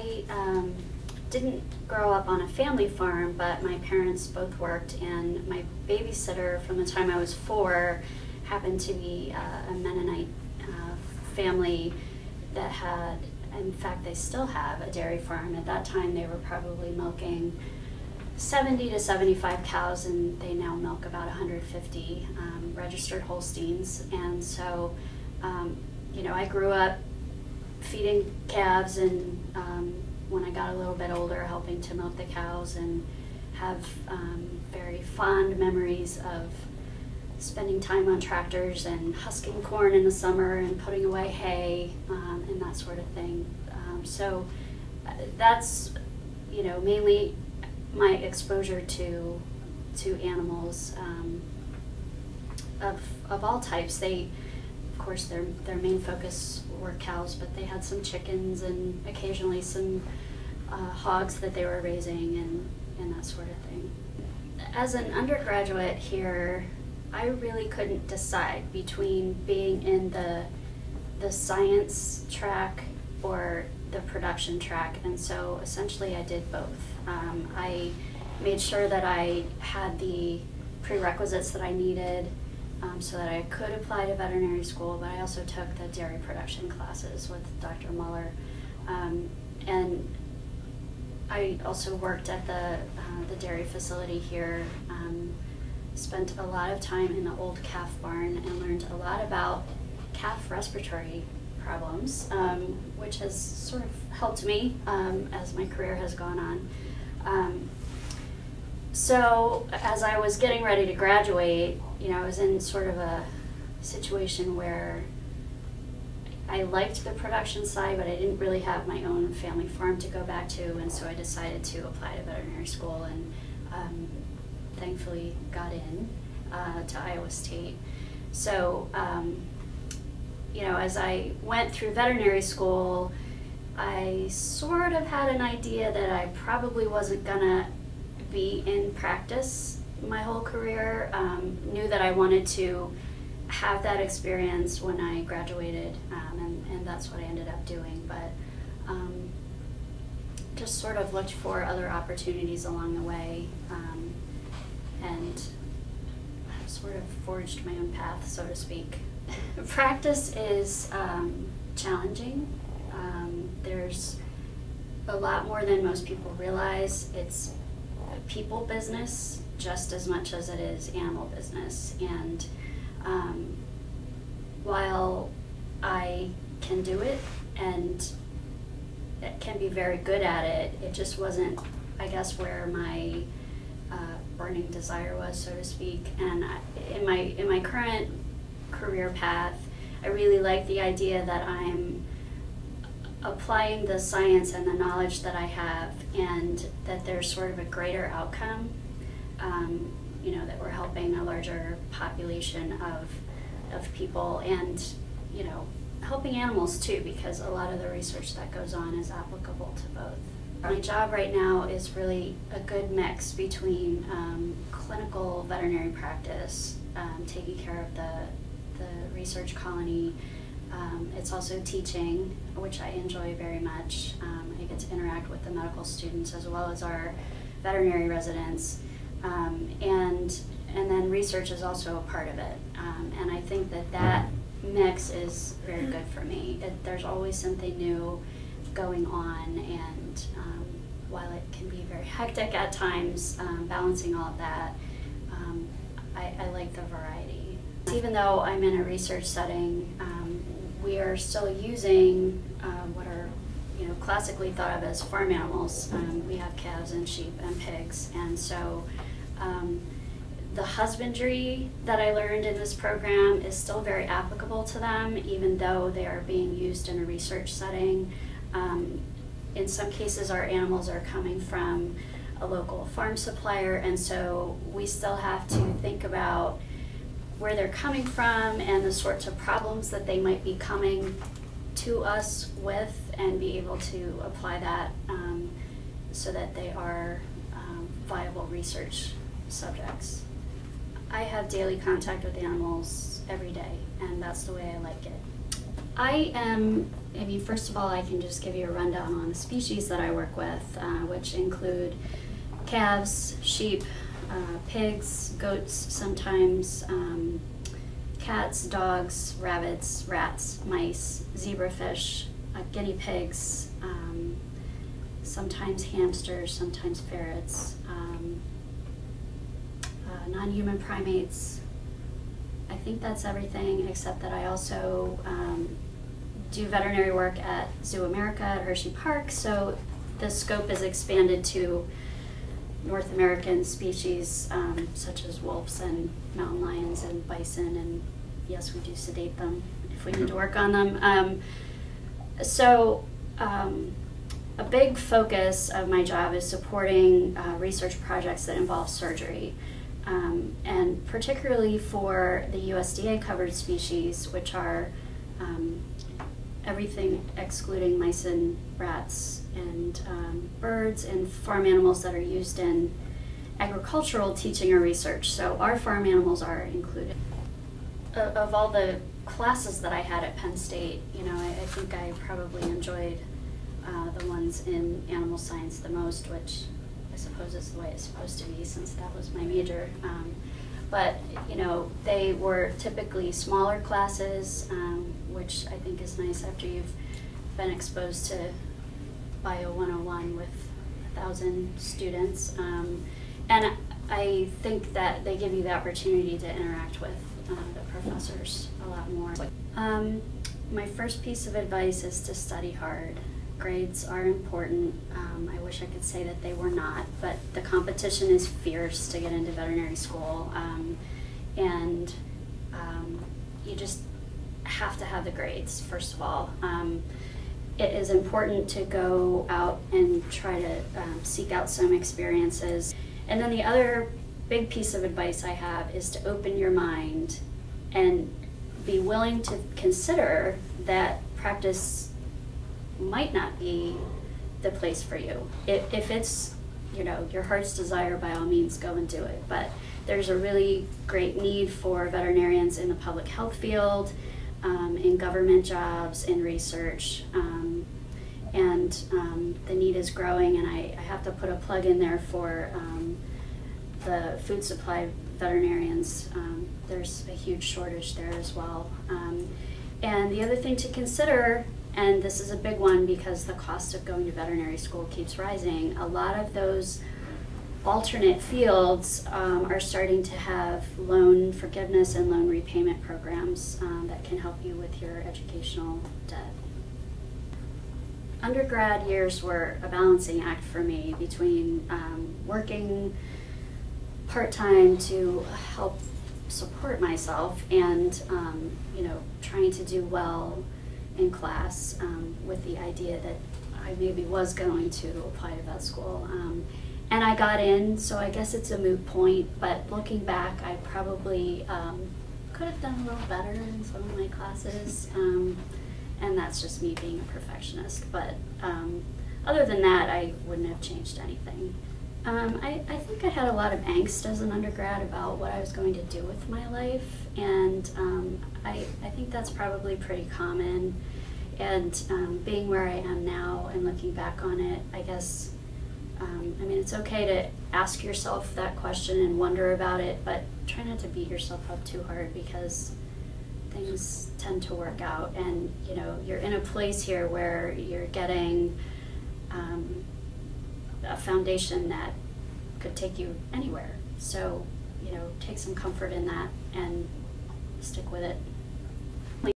I didn't grow up on a family farm, but my parents both worked, and my babysitter from the time I was 4 happened to be a Mennonite family that had, in fact they still have, a dairy farm. At that time they were probably milking 70 to 75 cows, and they now milk about 150 registered Holsteins. And so, you know, I grew up feeding calves, and when I got a little bit older, helping to milk the cows, and have very fond memories of spending time on tractors and husking corn in the summer and putting away hay and that sort of thing. So that's, you know, mainly my exposure to animals of all types. They, of course, their main focus were cows, but they had some chickens and occasionally some hogs that they were raising and that sort of thing. As an undergraduate here, I really couldn't decide between being in the science track or the production track, and so essentially I did both. I made sure that I had the prerequisites that I needed so that I could apply to veterinary school, but I also took the dairy production classes with Dr. Muller. And I also worked at the dairy facility here, spent a lot of time in the old calf barn and learned a lot about calf respiratory problems, which has sort of helped me as my career has gone on. So as I was getting ready to graduate, you know, I was in sort of a situation where I liked the production side, but I didn't really have my own family farm to go back to, and so I decided to apply to veterinary school, and thankfully got in to Iowa State. So, you know, as I went through veterinary school, I sort of had an idea that I probably wasn't gonna be in practice my whole career. Knew that I wanted to have that experience when I graduated, and that's what I ended up doing. But just sort of looked for other opportunities along the way, and sort of forged my own path, so to speak. Practice is challenging. There's a lot more than most people realize. It's a people business just as much as it is animal business. And while I can do it and can be very good at it, it just wasn't, I guess, where my burning desire was, so to speak. And in my current career path, I really like the idea that I'm applying the science and the knowledge that I have, and that there's sort of a greater outcome, you know, that we're helping a larger population of people, and, you know, helping animals too, because a lot of the research that goes on is applicable to both. My job right now is really a good mix between clinical veterinary practice, taking care of the research colony. It's also teaching, which I enjoy very much. I get to interact with the medical students as well as our veterinary residents, and then research is also a part of it. And I think that mix is very good for me. There's always something new going on, and while it can be very hectic at times, balancing all of that, I like the variety. Even though I'm in a research setting, we are still using what are, you know, classically thought of as farm animals. We have calves and sheep and pigs, and so the husbandry that I learned in this program is still very applicable to them, even though they are being used in a research setting. In some cases, our animals are coming from a local farm supplier, and so we still have to think about where they're coming from and the sorts of problems that they might be coming to us with, and be able to apply that so that they are viable research subjects. I have daily contact with animals every day, and that's the way I like it. I mean, first of all, I can just give you a rundown on the species that I work with, which include calves, sheep, pigs, goats sometimes, cats, dogs, rabbits, rats, mice, zebrafish, guinea pigs, sometimes hamsters, sometimes ferrets, non-human primates. I think that's everything, except that I also do veterinary work at Zoo America at Hershey Park, so the scope is expanded to North American species such as wolves and mountain lions and bison, and yes, we do sedate them if we need to work on them. A big focus of my job is supporting research projects that involve surgery, and particularly for the USDA covered species, which are everything excluding mice and rats and birds and farm animals that are used in agricultural teaching or research. So our farm animals are included. Of all the classes that I had at Penn State, you know, I think I probably enjoyed the ones in animal science the most, which I suppose is the way it's supposed to be since that was my major. But you know, they were typically smaller classes, which I think is nice after you've been exposed to Bio 101 with 1,000 students. And I think that they give you the opportunity to interact with the professors a lot more. My first piece of advice is to study hard. Grades are important. I wish I could say that they were not, but the competition is fierce to get into veterinary school, and you just have to have the grades, first of all. It is important to go out and try to seek out some experiences. And then the other big piece of advice I have is to open your mind and be willing to consider that practice might not be the place for you. If it's, you know, your heart's desire, by all means go and do it. But there's a really great need for veterinarians in the public health field, in government jobs, in research, and the need is growing, and I have to put a plug in there for the food supply veterinarians. There's a huge shortage there as well. And the other thing to consider, and this is a big one because the cost of going to veterinary school keeps rising, a lot of those alternate fields are starting to have loan forgiveness and loan repayment programs that can help you with your educational debt. Undergrad years were a balancing act for me between working part-time to help support myself and you know, trying to do well in class with the idea that I maybe was going to apply to vet school. And I got in, so I guess it's a moot point, but looking back, I probably could have done a little better in some of my classes, and that's just me being a perfectionist. But other than that, I wouldn't have changed anything. I think I had a lot of angst as an undergrad about what I was going to do with my life, and I think that's probably pretty common. And being where I am now and looking back on it, I guess, I mean, it's okay to ask yourself that question and wonder about it, but try not to beat yourself up too hard because things tend to work out, and you know, you're in a place here where you're getting a foundation that could take you anywhere. So, you know, take some comfort in that and stick with it.